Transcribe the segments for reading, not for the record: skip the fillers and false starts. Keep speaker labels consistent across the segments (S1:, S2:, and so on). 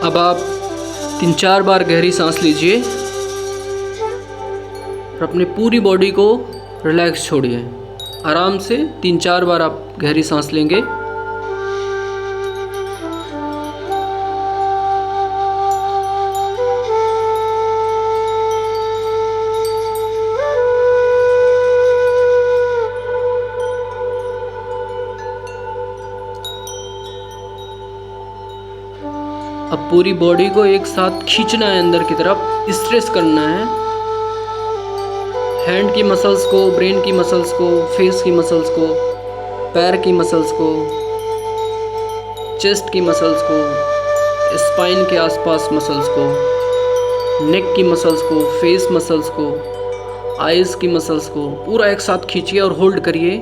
S1: अब आप 3-4 बार गहरी सांस लीजिए और अपनी पूरी बॉडी को रिलैक्स छोड़िए। आराम से 3-4 बार आप गहरी सांस लेंगे। अब पूरी बॉडी को एक साथ खींचना है अंदर की तरफ, स्ट्रेच करना है। हैंड की मसल्स को, ब्रेन की मसल्स को, फेस की मसल्स को, पैर की मसल्स को, चेस्ट की मसल्स को, स्पाइन के आसपास मसल्स को, नेक की मसल्स को, फेस मसल्स को, आईज की मसल्स को पूरा एक साथ खींचिए और होल्ड करिए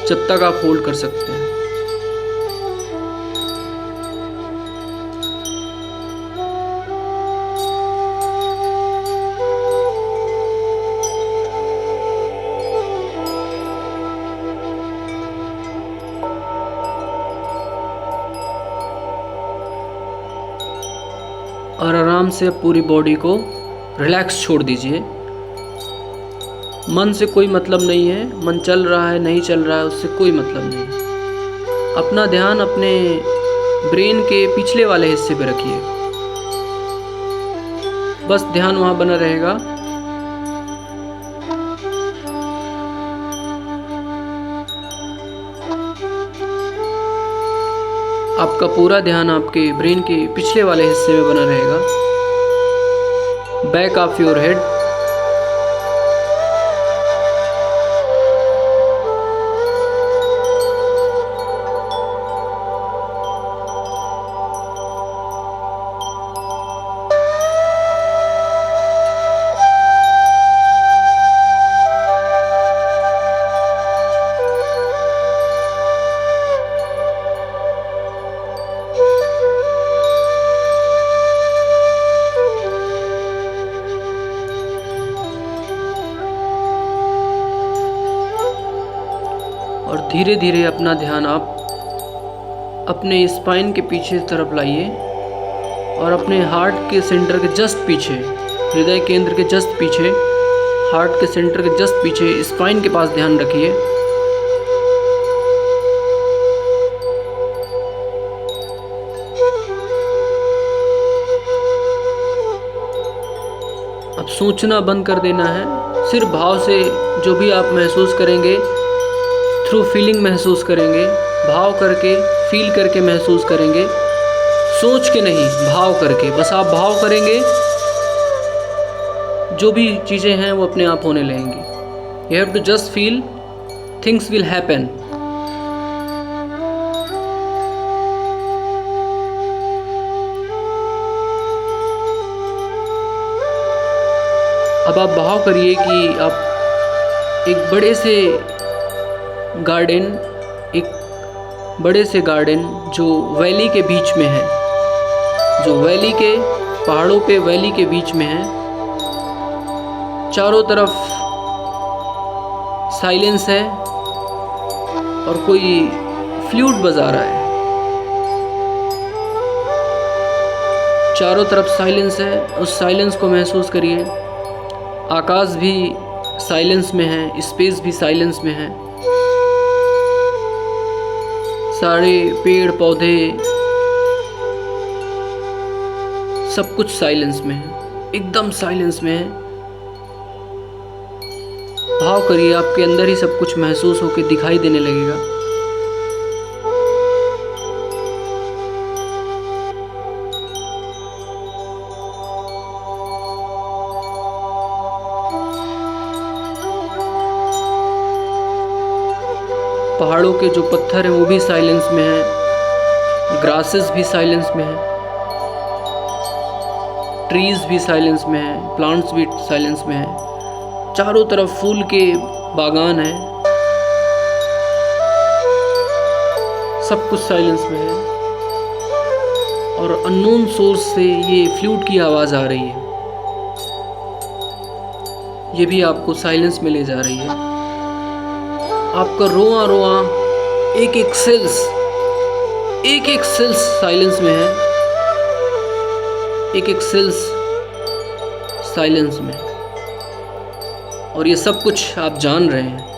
S1: जब तक आप होल्ड कर सकते हैं। और आराम से पूरी बॉडी को रिलैक्स छोड़ दीजिए। मन से कोई मतलब नहीं है, मन चल रहा है नहीं चल रहा है उससे कोई मतलब नहीं। अपना ध्यान अपने ब्रेन के पिछले वाले हिस्से पे रखिए, बस ध्यान वहाँ बना रहेगा। आपका पूरा ध्यान आपके ब्रेन के पिछले वाले हिस्से में बना रहेगा, बैक ऑफ योर हेड। और धीरे धीरे अपना ध्यान आप अपने स्पाइन के पीछे तरफ लाइए और अपने हार्ट के सेंटर के जस्ट पीछे, हृदय केंद्र के जस्ट पीछे, हार्ट के सेंटर के जस्ट पीछे स्पाइन के पास ध्यान रखिए। अब सोचना बंद कर देना है, सिर्फ भाव से जो भी आप महसूस करेंगे, थ्रू फीलिंग महसूस करेंगे, भाव करके फील करके महसूस करेंगे, सोच के नहीं भाव करके। बस आप भाव करेंगे, जो भी चीज़ें हैं वो अपने आप होने लगेंगी। You have to just feel, things will happen. अब आप भाव करिए कि आप एक बड़े से गार्डन जो वैली के बीच में है, जो वैली के पहाड़ों पे वैली के बीच में है, चारों तरफ साइलेंस है और कोई फ्लूट बजा रहा है। चारों तरफ साइलेंस है, उस साइलेंस को महसूस करिए। आकाश भी साइलेंस में है, स्पेस भी साइलेंस में है, सारे पेड़ पौधे सब कुछ साइलेंस में है, एकदम साइलेंस में है। भाव करिए, आपके अंदर ही सब कुछ महसूस होकर दिखाई देने लगेगा। पहाड़ों के जो पत्थर हैं वो भी साइलेंस में हैं, ग्रासेस भी साइलेंस में हैं, ट्रीज भी साइलेंस में हैं, प्लांट्स भी साइलेंस में हैं। चारों तरफ फूल के बागान हैं, सब कुछ साइलेंस में है। और अननोन सोर्स से ये फ्लूट की आवाज़ आ रही है, ये भी आपको साइलेंस में ले जा रही है। आपका रोआ रोआ, एक एक सेल्स एक एक सेल्स साइलेंस में है, एक एक सेल्स साइलेंस में, और ये सब कुछ आप जान रहे हैं।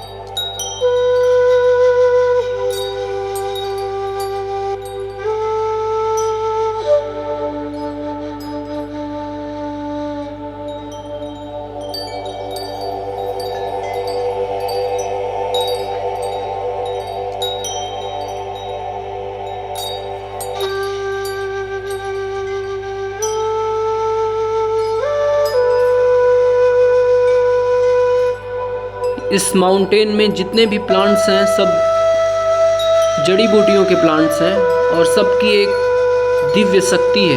S1: इस माउंटेन में जितने भी प्लांट्स हैं सब जड़ी बूटियों के प्लांट्स हैं, और सबकी एक दिव्य शक्ति है।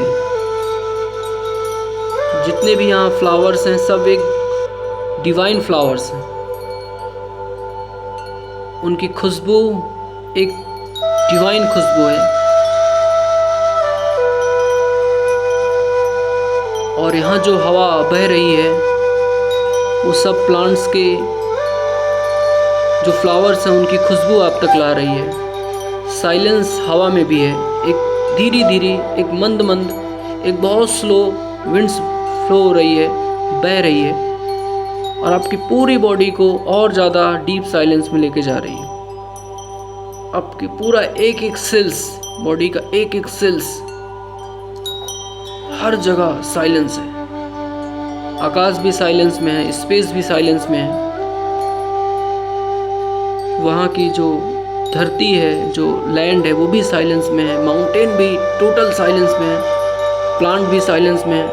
S1: जितने भी यहाँ फ्लावर्स हैं सब एक डिवाइन फ्लावर्स हैं। उनकी खुशबू एक डिवाइन खुशबू है। और यहाँ जो हवा बह रही है वो सब प्लांट्स के जो फ्लावर्स हैं उनकी खुशबू आप तक ला रही है। साइलेंस हवा में भी है, एक धीरे धीरे, एक मंद मंद, एक बहुत स्लो विंड्स फ्लो हो रही है, बह रही है, और आपकी पूरी बॉडी को और ज़्यादा डीप साइलेंस में लेके जा रही है। आपकी पूरा एक एक सेल्स, बॉडी का एक एक सेल्स, हर जगह साइलेंस है। आकाश भी साइलेंस में है, स्पेस भी साइलेंस में है। वहाँ की जो धरती है, जो लैंड है, वो भी साइलेंस में है। माउंटेन भी टोटल साइलेंस में है, प्लांट भी साइलेंस में है,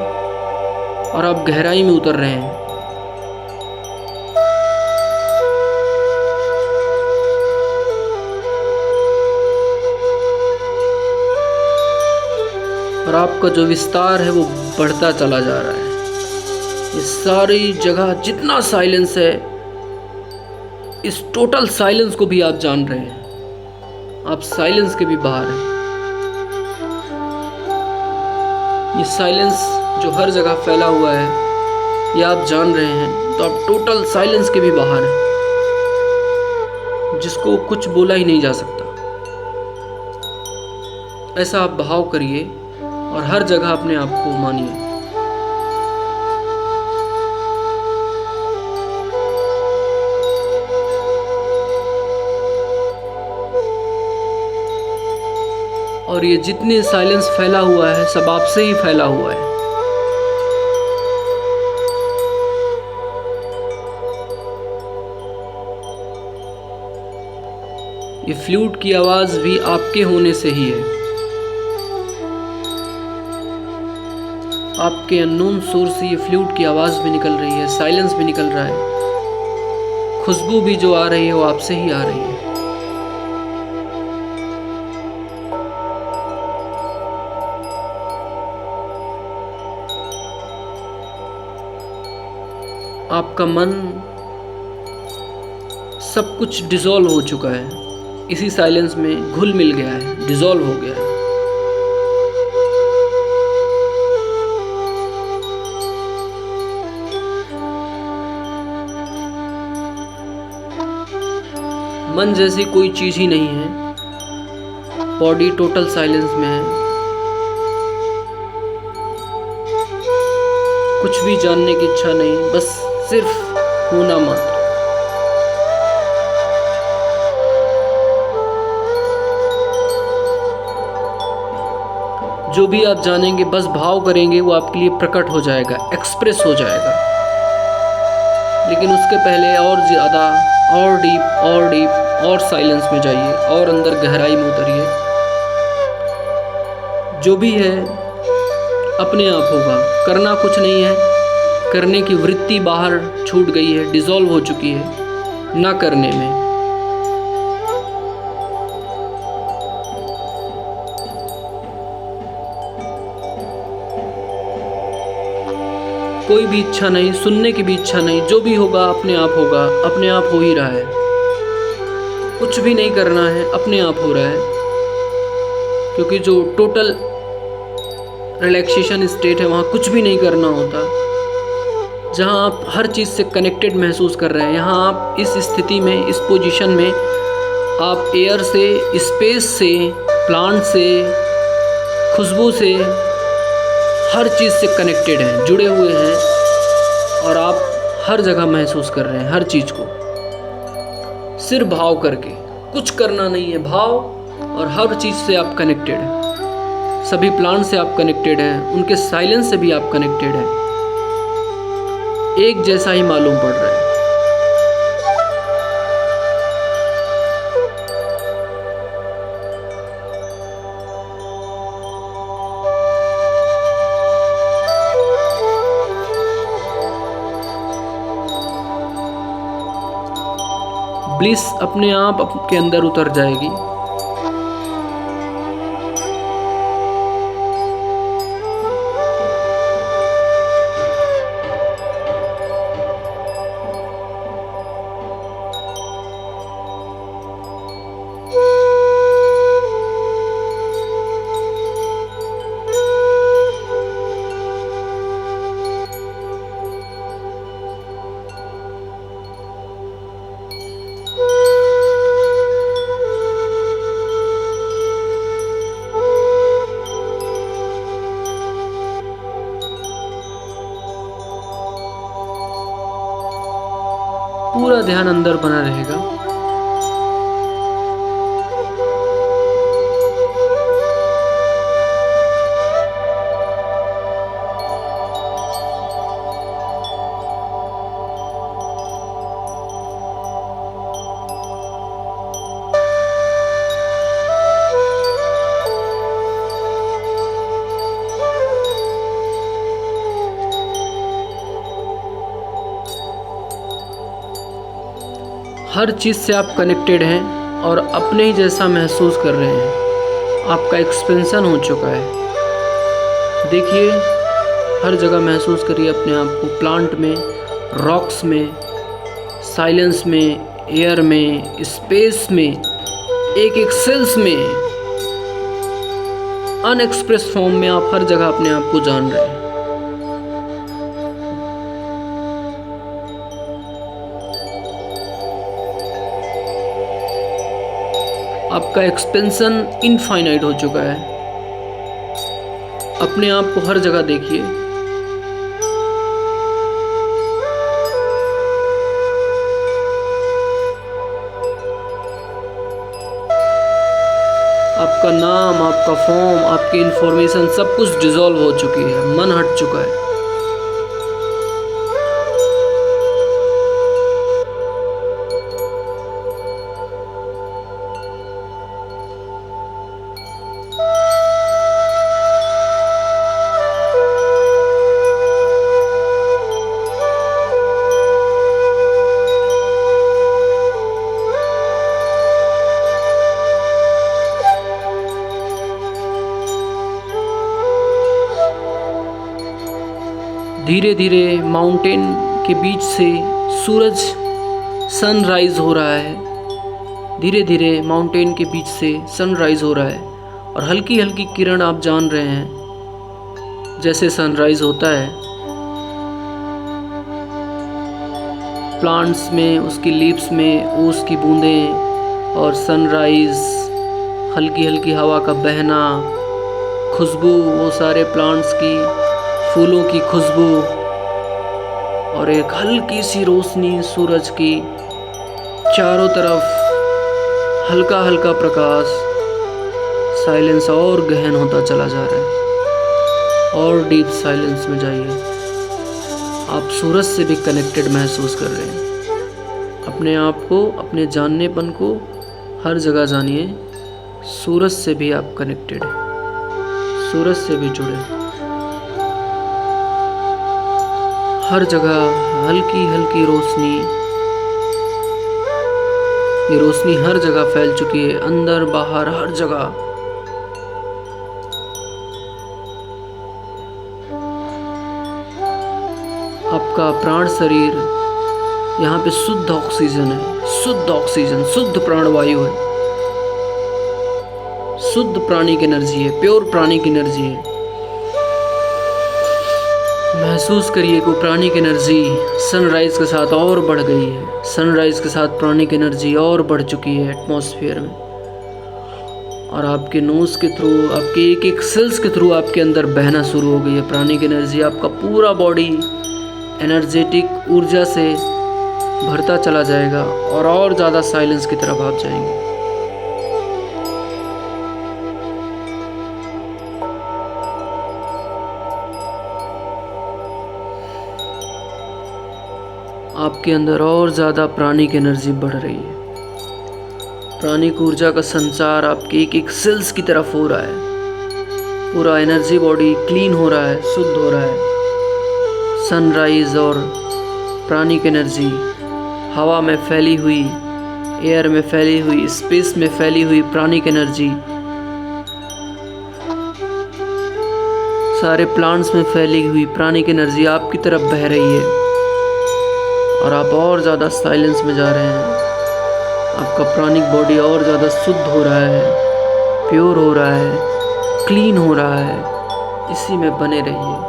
S1: और आप गहराई में उतर रहे हैं। और आपका जो विस्तार है वो बढ़ता चला जा रहा है। ये सारी जगह जितना साइलेंस है, इस टोटल साइलेंस को भी आप जान रहे हैं। आप साइलेंस के भी बाहर हैं। ये साइलेंस जो हर जगह फैला हुआ है, ये आप जान रहे हैं, तो आप टोटल साइलेंस के भी बाहर हैं, जिसको कुछ बोला ही नहीं जा सकता। ऐसा आप भाव करिए और हर जगह अपने आप को मानिए। और ये जितने साइलेंस फैला हुआ है सब आपसे ही फैला हुआ है। ये फ्लूट की आवाज भी आपके होने से ही है। आपके अननोन सोर्स से ये फ्लूट की आवाज भी निकल रही है, साइलेंस भी निकल रहा है, खुशबू भी जो आ रही है वो आपसे ही आ रही है। आपका मन सब कुछ डिसॉल्व हो चुका है, इसी साइलेंस में घुल मिल गया है, डिसॉल्व हो गया है। मन जैसी कोई चीज ही नहीं है। बॉडी टोटल साइलेंस में है। कुछ भी जानने की इच्छा नहीं, बस सिर्फ होना मात्र। जो भी आप जानेंगे, बस भाव करेंगे, वो आपके लिए प्रकट हो जाएगा, एक्सप्रेस हो जाएगा। लेकिन उसके पहले और ज़्यादा, और डीप और साइलेंस में जाइए, और अंदर गहराई में उतरिए। जो भी है अपने आप होगा, करना कुछ नहीं है। करने की वृत्ति बाहर छूट गई है, डिसॉल्व हो चुकी है ना करने में। कोई भी इच्छा नहीं, सुनने की भी इच्छा नहीं। जो भी होगा अपने आप होगा, अपने आप हो ही रहा है। कुछ भी नहीं करना है, अपने आप हो रहा है। क्योंकि जो टोटल रिलैक्सेशन स्टेट है, वहाँ कुछ भी नहीं करना होता। जहाँ आप हर चीज़ से कनेक्टेड महसूस कर रहे हैं, यहाँ आप इस स्थिति में, इस पोजीशन में, आप एयर से, स्पेस से प्लांट से, खुशबू से, हर चीज़ से कनेक्टेड हैं, जुड़े हुए हैं और आप हर जगह महसूस कर रहे हैं हर चीज़ को, सिर्फ भाव करके। कुछ करना नहीं है, भाव, और हर चीज़ से आप कनेक्टेड हैं। सभी प्लांट से आप कनेक्टेड हैं, उनके साइलेंस से भी आप कनेक्टेड हैं। एक जैसा ही मालूम पड़ रहा है। ब्लिस अपने आप आपके अंदर उतर जाएगी। पूरा ध्यान अंदर बना रहेगा। हर चीज़ से आप कनेक्टेड हैं और अपने ही जैसा महसूस कर रहे हैं। आपका एक्सपेंशन हो चुका है। देखिए, हर जगह महसूस करिए अपने आप को, प्लांट में, रॉक्स में, साइलेंस में, एयर में, स्पेस में, एक एक सेल्स में, अनएक्सप्रेस फॉर्म में आप हर जगह अपने आप को जान रहे हैं। आपका एक्सपेंशन इनफाइनाइट हो चुका है। अपने आप को हर जगह देखिए। आपका नाम, आपका फॉर्म, आपकी इंफॉर्मेशन सब कुछ डिसॉल्व हो चुकी है, मन हट चुका है। धीरे धीरे माउंटेन के बीच से सूरज सनराइज हो रहा है। धीरे धीरे माउंटेन के बीच से सनराइज हो रहा है और हल्की हल्की किरण आप जान रहे हैं जैसे सनराइज होता है। प्लांट्स में, उसकी लीव्स में ओस की बूंदें और सनराइज, हल्की हल्की हवा का बहना, खुशबू, वो सारे प्लांट्स की, फूलों की खुशबू और एक हल्की सी रोशनी सूरज की, चारों तरफ हल्का हल्का प्रकाश। साइलेंस और गहन होता चला जा रहा है और डीप साइलेंस में जाइए। आप सूरज से भी कनेक्टेड महसूस कर रहे हैं। अपने आप को, अपने जाननेपन को हर जगह जानिए। सूरज से भी आप कनेक्टेड हैं, सूरज से भी जुड़े। हर जगह हल्की हल्की रोशनी, ये रोशनी हर जगह फैल चुकी है, अंदर बाहर हर जगह। आपका प्राण शरीर, यहाँ पे शुद्ध ऑक्सीजन है, शुद्ध ऑक्सीजन, शुद्ध प्राणवायु है, शुद्ध प्राणिक एनर्जी है, प्योर प्राणिक एनर्जी है। महसूस करिए कि प्राणिक एनर्जी सनराइज के साथ और बढ़ गई है। सनराइज के साथ प्राणिक एनर्जी और बढ़ चुकी है एटमॉस्फेयर में। और आपके नोज़ के थ्रू, आपके एक एक सेल्स के थ्रू आपके अंदर बहना शुरू हो गई है प्राणिक एनर्जी। आपका पूरा बॉडी एनर्जेटिक ऊर्जा से भरता चला जाएगा और ज़्यादा साइलेंस की तरफ आप जाएंगे। आपके अंदर और ज़्यादा प्राणिक एनर्जी बढ़ रही है। प्राणिक ऊर्जा का संचार आपके एक एक सेल्स की तरफ हो रहा है। पूरा एनर्जी बॉडी क्लीन हो रहा है, शुद्ध हो रहा है। सनराइज और प्राणिक एनर्जी हवा में फैली हुई, एयर में फैली हुई, स्पेस में फैली हुई प्राणिक एनर्जी सारे प्लांट्स में फैली हुई प्राणिक एनर्जी आपकी तरफ बह रही है और आप और ज़्यादा साइलेंस में जा रहे हैं। आपका प्राणिक बॉडी और ज़्यादा शुद्ध हो रहा है, प्योर हो रहा है, क्लीन हो रहा है। इसी में बने रहिए।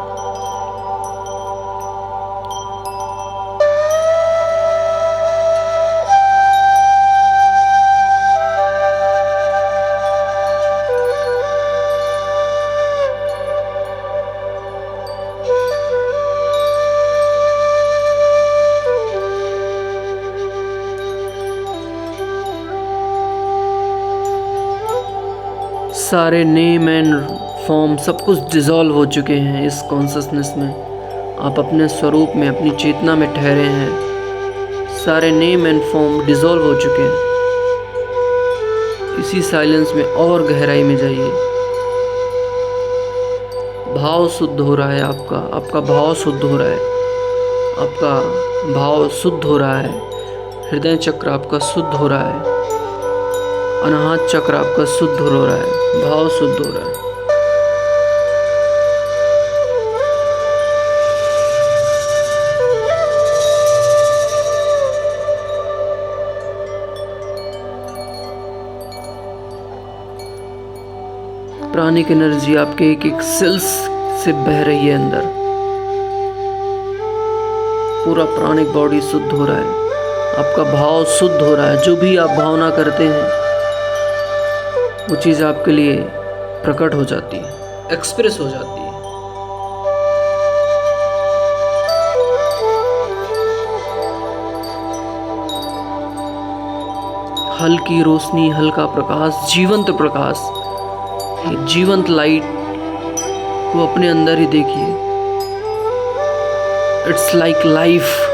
S1: सारे नेम एंड फॉर्म सब कुछ डिज़ोल्व हो चुके हैं इस कॉन्शसनेस में। आप अपने स्वरूप में, अपनी चेतना में ठहरे हैं। सारे नेम एंड फॉर्म डिज़ोल्व हो चुके हैं। इसी साइलेंस में और गहराई में जाइए। भाव शुद्ध हो रहा है आपका भाव शुद्ध हो रहा है। आपका भाव शुद्ध हो रहा है। हृदय चक्र आपका शुद्ध हो रहा है। अनाहत चक्र आपका शुद्ध हो रहा है। भाव शुद्ध हो रहा है। प्राणिक एनर्जी आपके एक एक सेल्स से बह रही है अंदर। पूरा प्राणिक बॉडी शुद्ध हो रहा है। आपका भाव शुद्ध हो रहा है। जो भी आप भावना करते हैं वो चीज़ आपके लिए प्रकट हो जाती है, एक्सप्रेस हो जाती है। हल्की रोशनी, हल्का प्रकाश, जीवंत प्रकाश, जीवंत लाइट को अपने अंदर ही देखिए। It's like life.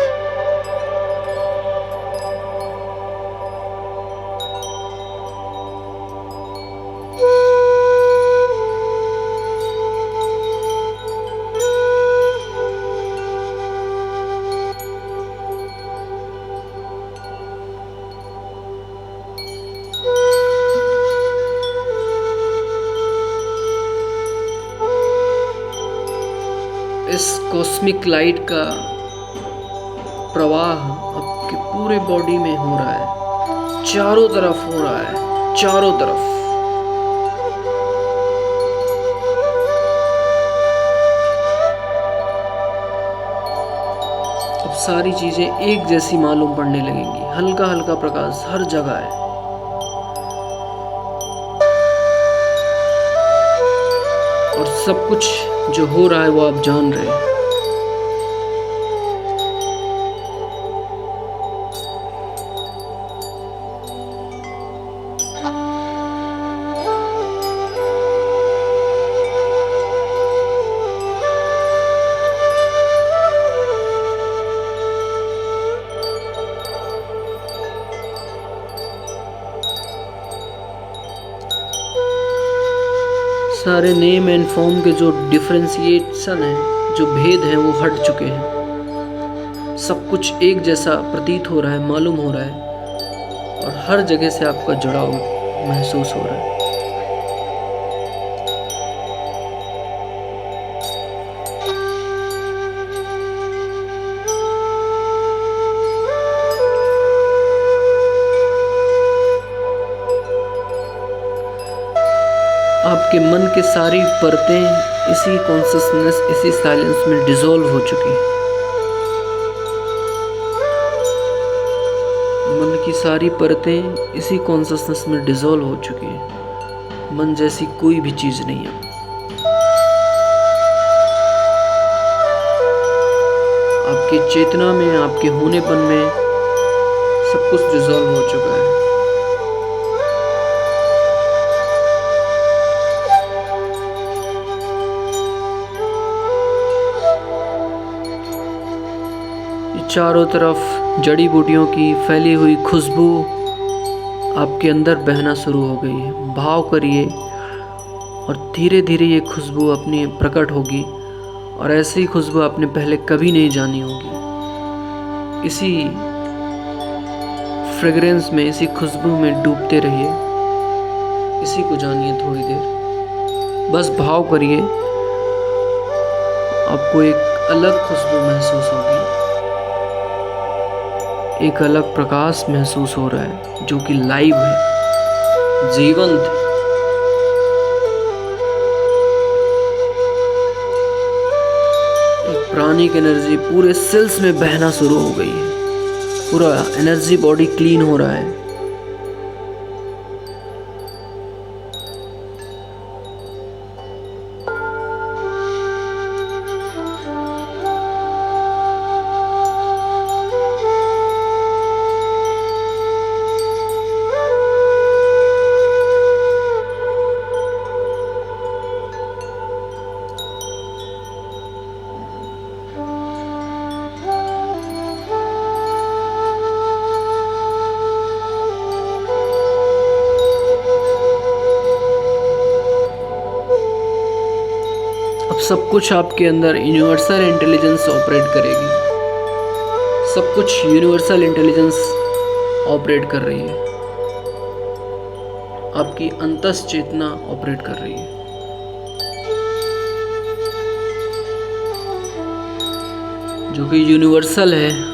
S1: इस कॉस्मिक लाइट का प्रवाह आपके पूरे बॉडी में हो रहा है, चारों तरफ हो रहा है, चारों तरफ। अब सारी चीजें एक जैसी मालूम पड़ने लगेंगी। हल्का हल्का प्रकाश हर जगह है। और सब कुछ जो हो रहा है वो आप जान रहे हैं। सारे नेम एंड फॉर्म के जो डिफ्रेंशिएशन है, जो भेद हैं, वो हट चुके हैं। सब कुछ एक जैसा प्रतीत हो रहा है, मालूम हो रहा है और हर जगह से आपका जुड़ाव महसूस हो रहा है। आपके मन के सारी परतें इसी कॉन्शसनेस, इसी साइलेंस में डिसॉल्व हो चुकी हैं। मन की सारी परतें इसी कॉन्शसनेस में डिसॉल्व हो चुकी हैं। मन जैसी कोई भी चीज़ नहीं है। आपकी चेतना में, आपके होनेपन में सब कुछ डिसॉल्व हो चुका है। चारों तरफ जड़ी बूटियों की फैली हुई खुशबू आपके अंदर बहना शुरू हो गई है। भाव करिए और धीरे धीरे ये खुशबू अपनी प्रकट होगी और ऐसी खुशबू आपने पहले कभी नहीं जानी होगी। इसी फ्रेग्रेंस में, इसी खुशबू में डूबते रहिए। इसी को जानिए थोड़ी देर, बस भाव करिए। आपको एक अलग खुशबू महसूस होगी, एक अलग प्रकाश महसूस हो रहा है जो कि लाइव है, जीवंत है। एक प्राणिक एनर्जी पूरे सेल्स में बहना शुरू हो गई है। पूरा एनर्जी बॉडी क्लीन हो रहा है। अब सब कुछ आपके अंदर यूनिवर्सल इंटेलिजेंस ऑपरेट करेगी। सब कुछ यूनिवर्सल इंटेलिजेंस ऑपरेट कर रही है। आपकी अंतस चेतना ऑपरेट कर रही है, जो कि यूनिवर्सल है।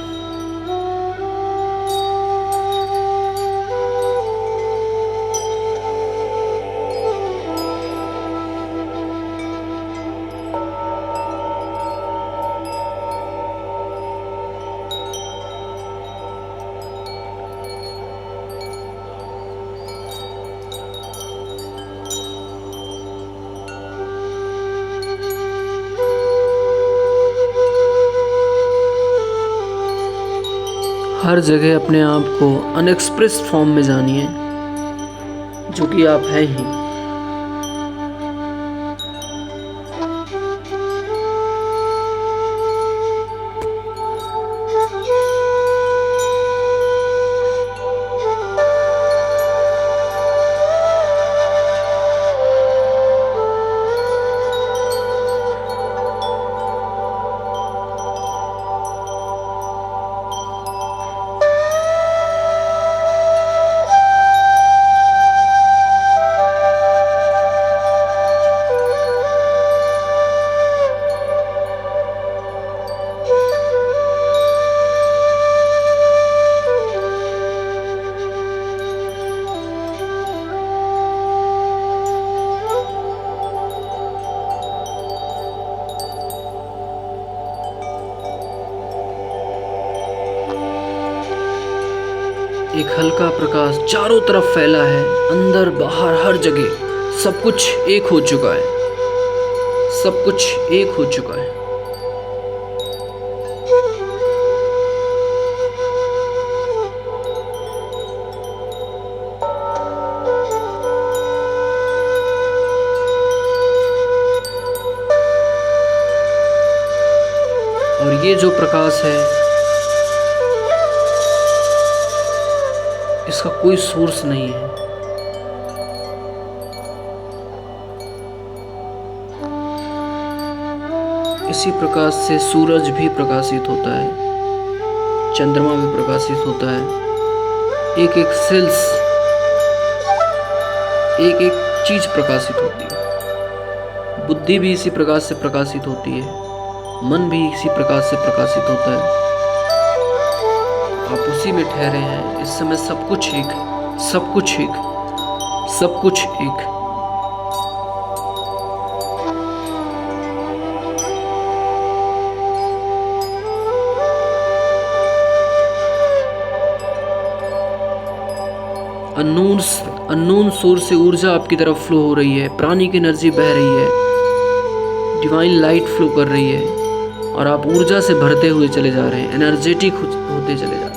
S1: हर जगह अपने आप को अनएक्सप्रेस्ड फॉर्म में जानिए, जो कि आप हैं ही। एक हल्का प्रकाश चारों तरफ फैला है, अंदर बाहर हर जगह सब कुछ एक हो चुका है। सब कुछ एक हो चुका है। और ये जो प्रकाश है, इसका कोई सोर्स नहीं है। इसी प्रकाश से सूरज भी प्रकाशित होता है, चंद्रमा भी प्रकाशित होता है। एक एक सेल्स, एक एक चीज प्रकाशित होती है। बुद्धि भी इसी प्रकाश से प्रकाशित होती है, मन भी इसी प्रकाश से प्रकाशित होता है। आप उसी में ठहरे हैं। इस समय सब कुछ एक है, सब कुछ एक, सब कुछ एक। अननोन सोर्स से ऊर्जा आपकी तरफ फ्लो हो रही है, प्राणिक एनर्जी बह रही है, डिवाइन लाइट फ्लो कर रही है और आप ऊर्जा से भरते हुए चले जा रहे हैं, एनर्जेटिक होते चले जा रहे हैं।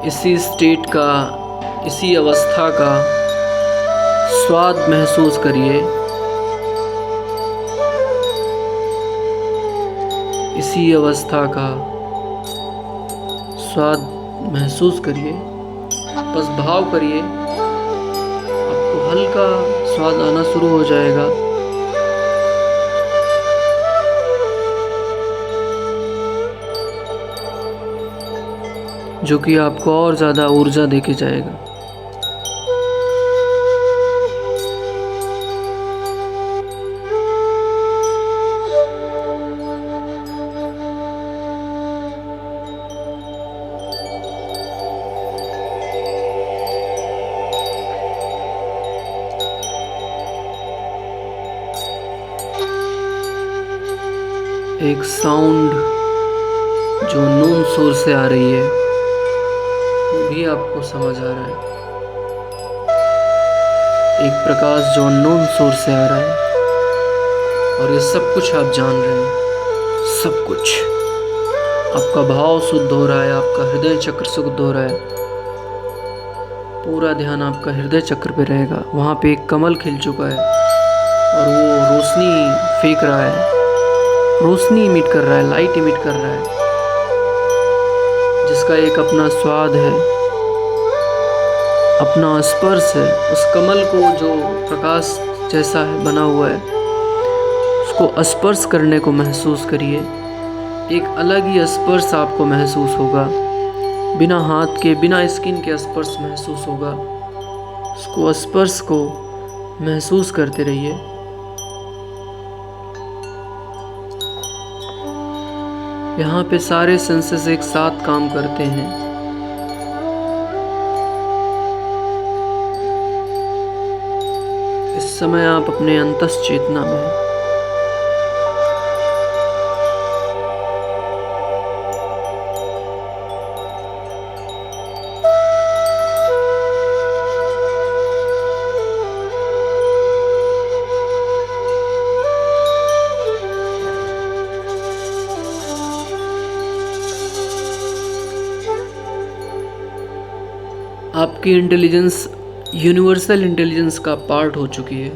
S1: इसी स्टेट का, इसी अवस्था का स्वाद महसूस करिए। इसी अवस्था का स्वाद महसूस करिए। बस भाव करिए, आपको हल्का स्वाद आना शुरू हो जाएगा। जो कि आपको और ज़्यादा ऊर्जा देके जाएगा। एक साउंड जो नून सोर से आ रही है वो भी आपको समझ आ रहा है। एक प्रकाश जो अननोन सोर्स से आ रहा है और ये सब कुछ आप जान रहे हैं। सब कुछ आपका भाव शुद्ध हो रहा है, आपका हृदय चक्र शुद्ध हो रहा है। पूरा ध्यान आपका हृदय चक्र पे रहेगा। वहाँ पे एक कमल खिल चुका है और वो रोशनी फेंक रहा है, रोशनी इमिट कर रहा है, लाइट इमिट कर रहा है, जिसका एक अपना स्वाद है, अपना स्पर्श है। उस कमल को जो प्रकाश जैसा है बना हुआ है, उसको स्पर्श करने को महसूस करिए। एक अलग ही स्पर्श आपको महसूस होगा, बिना हाथ के, बिना स्किन के स्पर्श महसूस होगा। उसको स्पर्श को महसूस करते रहिए। यहाँ पे सारे सेंसेस एक साथ काम करते हैं। इस समय आप अपने अंतस चेतना में हैं। आपकी इंटेलिजेंस यूनिवर्सल इंटेलिजेंस का पार्ट हो चुकी है।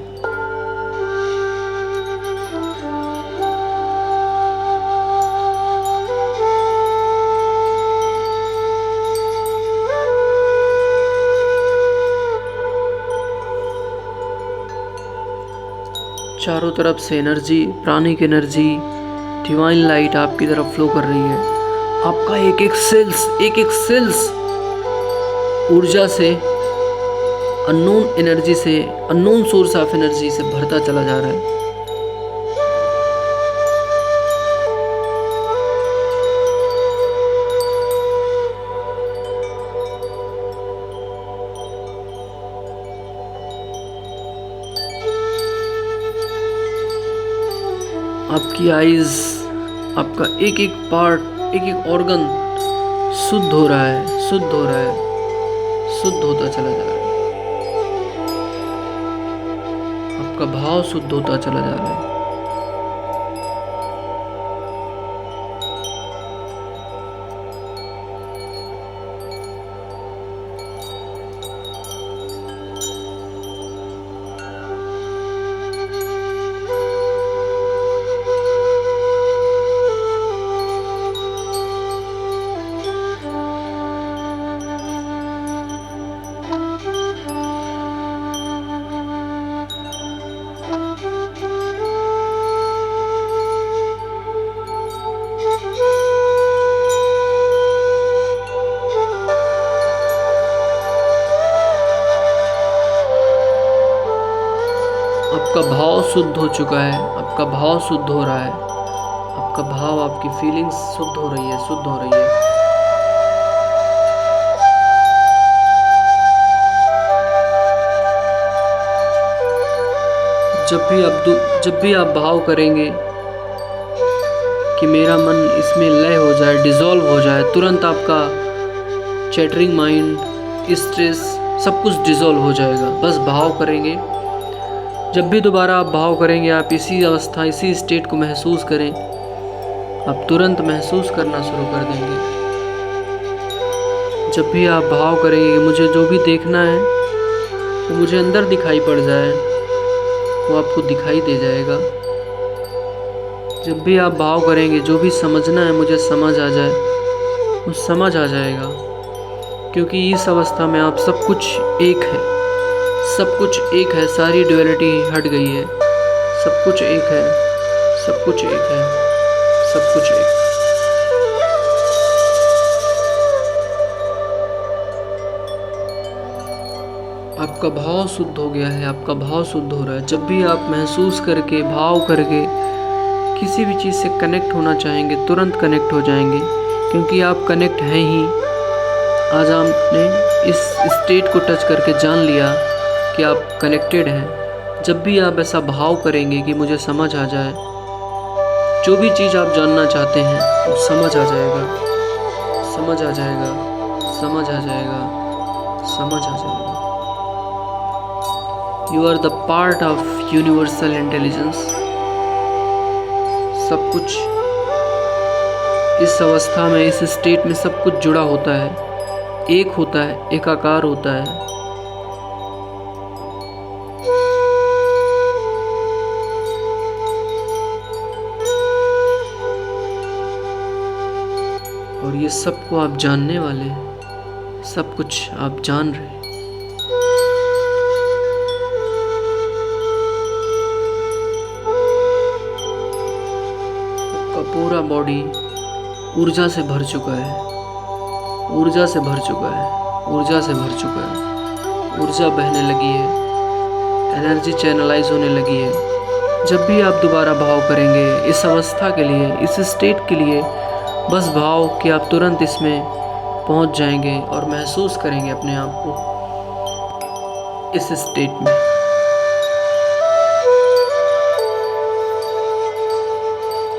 S1: चारों तरफ से एनर्जी, प्राणिक एनर्जी, डिवाइन लाइट आपकी तरफ फ्लो कर रही है। आपका एक एक सेल्स ऊर्जा से, अननोन एनर्जी से, अननोन सोर्स ऑफ एनर्जी से भरता चला जा रहा है। आपकी आईज, आपका एक एक पार्ट, एक एक ऑर्गन शुद्ध हो रहा है, शुद्ध हो रहा है, शुद्ध होता चला जा रहा है। आपका भाव शुद्ध होता चला जा रहा है। आपका भाव शुद्ध हो चुका है, आपका भाव शुद्ध हो रहा है, आपका भाव, आपकी फीलिंग्स शुद्ध हो रही है, शुद्ध हो रही है। जब भी आप भाव करेंगे कि मेरा मन इसमें लय हो जाए, डिज़ोल्व हो जाए, तुरंत आपका चैटरिंग माइंड, स्ट्रेस, सब कुछ डिज़ोल्व हो जाएगा। बस भाव करेंगे। जब भी दोबारा आप भाव करेंगे, आप इसी अवस्था, इसी स्टेट को महसूस करें, आप तुरंत महसूस करना शुरू कर देंगे। जब भी आप भाव करेंगे कि मुझे जो भी देखना है वो मुझे अंदर दिखाई पड़ जाए, वो आपको दिखाई दे जाएगा। जब भी आप भाव करेंगे जो भी समझना है मुझे समझ आ जाए, वो समझ आ जाएगा। क्योंकि इस अवस्था में आप सब कुछ एक है, सब कुछ एक है, सारी ड्युअलिटी हट गई है। सब कुछ एक है, सब कुछ एक है, सब कुछ एक। आपका भाव शुद्ध हो गया है, आपका भाव शुद्ध हो रहा है। जब भी आप महसूस करके, भाव करके किसी भी चीज़ से कनेक्ट होना चाहेंगे, तुरंत कनेक्ट हो जाएंगे, क्योंकि आप कनेक्ट हैं ही। आज आपने इस स्टेट को टच करके जान लिया कि आप कनेक्टेड हैं। जब भी आप ऐसा भाव करेंगे कि मुझे समझ आ जाए, जो भी चीज़ आप जानना चाहते हैं वो समझ आ जाएगा, समझ आ जाएगा, समझ आ जाएगा, समझ आ जाएगा। You are the part of universal intelligence. सब कुछ इस अवस्था में, इस स्टेट में सब कुछ जुड़ा होता है, एक होता है, एकाकार होता है। और ये सबको आप जानने वाले हैं, सब कुछ आप जान रहे हैं। आपका पूरा बॉडी ऊर्जा से भर चुका है, ऊर्जा से भर चुका है, ऊर्जा से भर चुका है। ऊर्जा बहने लगी है, एनर्जी चैनलाइज होने लगी है। जब भी आप दोबारा भाव करेंगे इस अवस्था के लिए, इस स्टेट के लिए, बस भाव कि आप तुरंत इसमें पहुंच जाएंगे और महसूस करेंगे अपने आप को इस स्टेट में।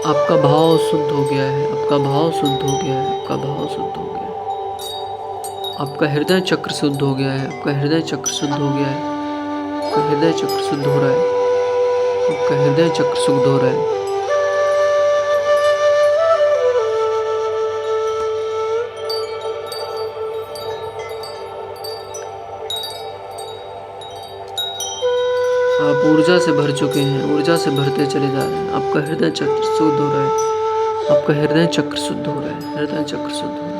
S1: आपका भाव शुद्ध हो गया है, आपका भाव शुद्ध हो गया है, आपका भाव शुद्ध हो गया है। आपका हृदय चक्र शुद्ध हो गया है, आपका हृदय चक्र शुद्ध हो गया है, आपका हृदय चक्र शुद्ध हो रहा है, आपका हृदय चक्र शुद्ध हो रहा है। आप ऊर्जा से भर चुके हैं, ऊर्जा से भरते चले जा रहे हैं। आपका हृदय चक्र शुद्ध हो रहा है, आपका हृदय चक्र शुद्ध हो रहा है, हृदय चक्र शुद्ध हो रहा है।